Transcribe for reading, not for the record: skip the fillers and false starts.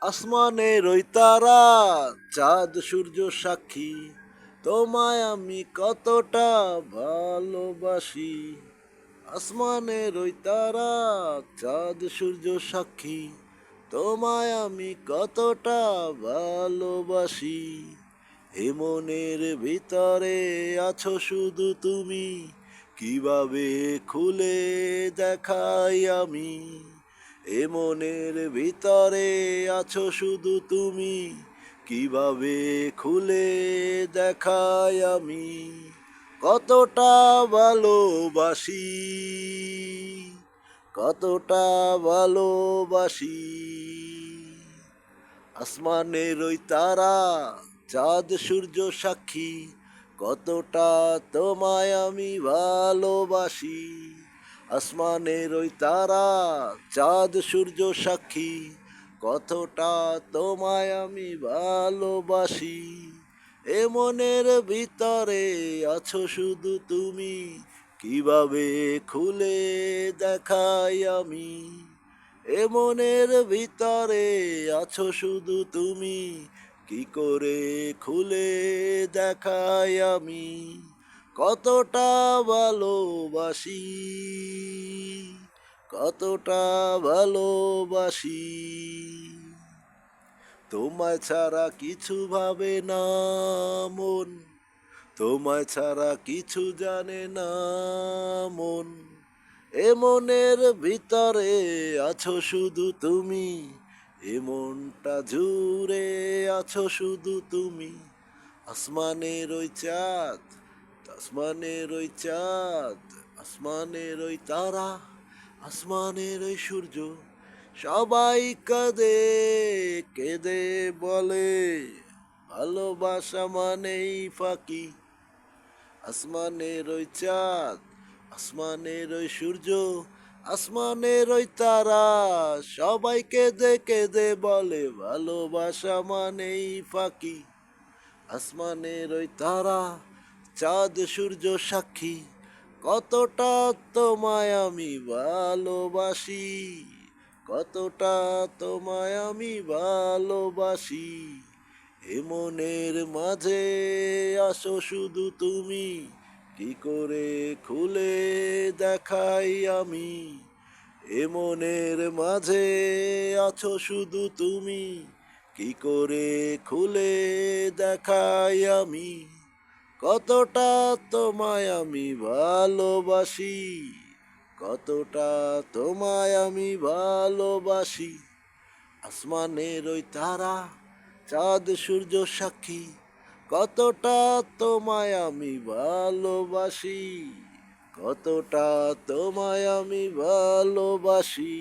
আসমানের ওই তারা, চাঁদ সূর্য সাক্ষী, তোমায় আমি কতটা ভালোবাসি। আসমানের ওই তারা, চাঁদ সূর্য সাক্ষী, তোমায় আমি কতটা ভালোবাসি। এ মনের ভিতরে আছো শুধু তুমি, কিভাবে খুলে দেখাই আমি। এ মনের ভিতরে আছো শুধু তুমি, কিভাবে খুলে দেখাই আমি। কতটা ভালোবাসি, কতটা ভালোবাসি। আসমানের ওই তারা, চাঁদ সূর্য সাক্ষী, কতটা তোমায় আমি ভালোবাসি। আসমানের ওই তারা, চাঁদ সূর্য সাক্ষী, কতটা তোমায় আমি ভালোবাসি। এ মনের ভিতরে আছো শুধু তুমি, কিভাবে খুলে দেখাই আমি। এ মনের ভিতরে আছো শুধু তুমি, কি করে খুলে দেখাই আমি। কতটা ভালোবাসি, কতটা ভালোবাসি। তোমায় ছাড়া কিছু ভাবে না মন, তোমায় ছাড়া কিছু জানে না মন। এ মনের ভিতরে আছো শুধু তুমি, এ মনটা জুড়ে আছো শুধু তুমি। আসমানের ওই চাঁদ, আসমানের ওই চাঁদ, আসমানের ওই তারা, আসমানের ওই সূর্য, সবাই কাঁদে কেঁদে বলে ভালোবাসা মানেই ফাঁকি। আসমানের ওই চাঁদ, আসমানের ওই সূর্য, আসমানের ওই তারা, সবাই কেঁদে কেঁদে বলে ভালোবাসা মানেই ফাঁকি। আসমানের ওই তারা, চাঁদ সূর্য সাক্ষী, কতটা তোমায় আমি ভালোবাসি, কতটা তোমায় আমি ভালোবাসি। এ মনের মাঝে আসো শুধু তুমি, কি করে খুলে দেখাই আমি। এ মনের মাঝে আছো শুধু তুমি, কি করে খুলে দেখাই আমি। কতটা তোমায় আমি ভালোবাসি, কতটা তোমায় আমি ভালোবাসি। আসমানের ওই তারা, চাঁদ সূর্য সাক্ষী, কতটা তোমায় আমি ভালোবাসি, কতটা তোমায় আমি ভালোবাসি।